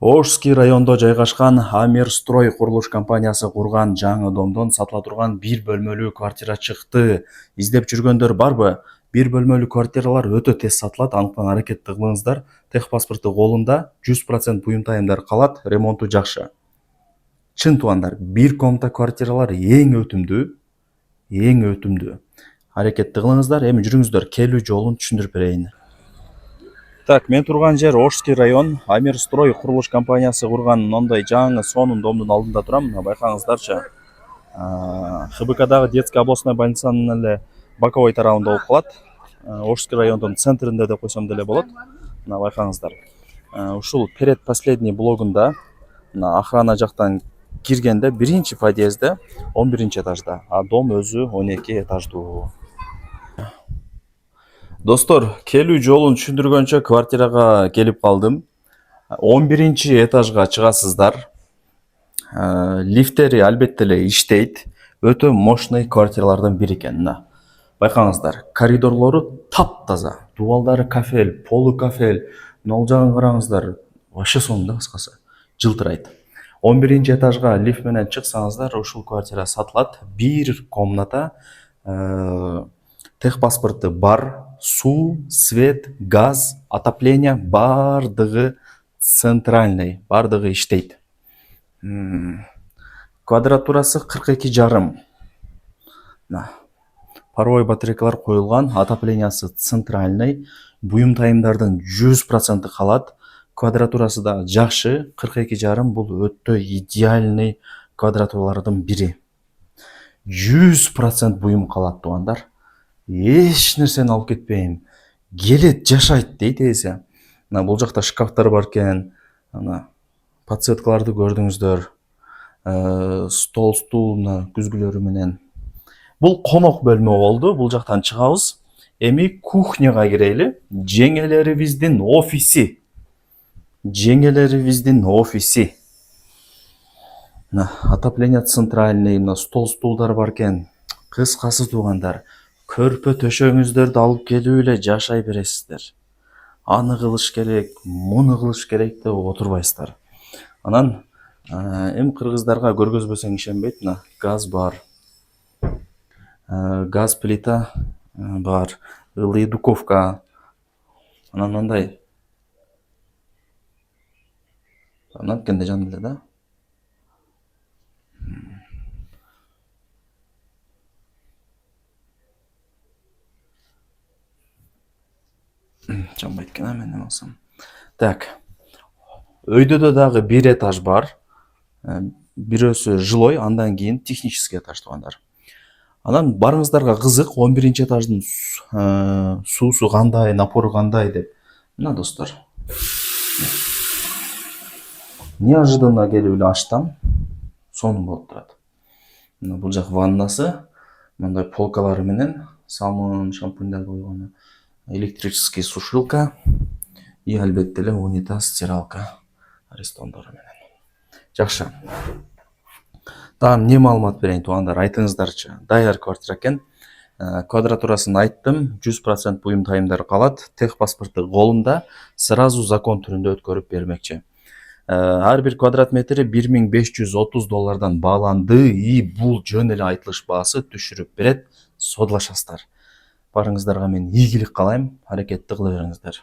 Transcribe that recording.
Ошский райондо жайгашкан Амерстрой курулуш компаниясы курган жаңы домдон сатыла турган бир бөлмөлүү квартира чыкты. Издеп жүргөндөр барбы? Бир бөлмөлүү квартиралар өтө тез сатылат, андыктан аракет кылыңыздар. Техпаспорту колунда, 100% буюм тайымдар калат, ремонту жакшы. Чын туугандар, бир комната квартиралар эң өтүмдүү. Аракетти кылыңыздар, эми жүрүңүздөр, келүү жолун түшүндүрүп берейин. Так, мен турган жер Ошский район, Амерстрой курулуш компаниясы курган мондой жаңы сонун домдун алдында турам. Мына байкаңыздарчы. ХБКдагы детский областной больницанын эле боковой тарабында болуп калат. Ошский райондун центринде деп койсом деле болот. Мына байкаңыздар. Ушул предпоследний блогунда мына охрана жактан киргенде биринчи подъездде 11 этажда, а дом өзү 12 этаждуу. Достор, келүү жолун түшүндүргөнчө квартирага келип калдым. 11 этажга чыгасыздар. Лифтери албетте эле иштейт. Өтө мощный квартиралардан бири экен. Байкаңыздар, коридорлору таптаза. Дубалдары кафель, полу кафель. Нол жагын караңыздар. Вообще сонун да, кыскасы. Жылтырайт. 11 этажга лифт менен чыксаңыздар, ушул квартира сатылат. Бир комната, техпаспорту бар, суу, свет, газ, отопление бардыгы центральный, бардыгы иштейт. Квадратурасы 42,5. Паровой батарейкалар коюлган, отоплениясы центральный, буюм тайымдардын 100% калат. Квадратурасы да жакшы, 42,5 бул өтө идеальный квадратуралардын бири. 100% буюм калат туугандар. Эч нерсени алып кетпейм. Келет, жашайт дейт эсе. Бул жакта шкафтар бар экен. Подсветкаларды көрдүңүздөр. Стол, стул, күзгүлөрү менен. Бул конок бөлмө болду. Бул жактан чыгабыз. Эми кухняга кирели. Жеңелерибиздин офиси. Отопление центральный, стол, стулдар бар экен. Кыскасы туугандар, көрпө төшөгүңүздөрдү алып келип эле жашай бересиздер. Аны кылыш керек, муну кылыш керек деп отурбайсыздар. Анан эми кыргыздарга көргөзбөсөң ишенбейт. Газ бар. Газ плита бар. Ылый духовка. Анан мындай. Анан кенде жан эле да. Жанбайт экен мен эме алсам. Так. Өйдөдө дагы бир этаж бар. Бирөөсү жилой, андан кийин технический этаж туугандар. Анан барыңыздарга кызык, 11 этаждын суусу кандай, напору кандай деп. Мына достор. Неожиданно келип эле ачтам. Сонун болуп турат. Бул жак ваннасы, мындай полкалары менен самын, шампуньдар койгону. Электрический сушилка и албетте эле унитаз, стиралка арестондору менен. Жакшы. Там не маалымат берейин туугандар, айтыңыздарчы. Даяр квартира экен. Квадратурасын айттым, 100% буюм тайымдар калат. Техпаспорту колунда, сразу закон түрүндө өткөрүп бермекчи. Ар бир квадрат метри $1530 бааланды. И бул жөн эле айтылыш баасы түшүрүп берет. Содулашасыздар. Барыңыздарга мен ийгилик каалайм, аракетти кыла бериңиздер.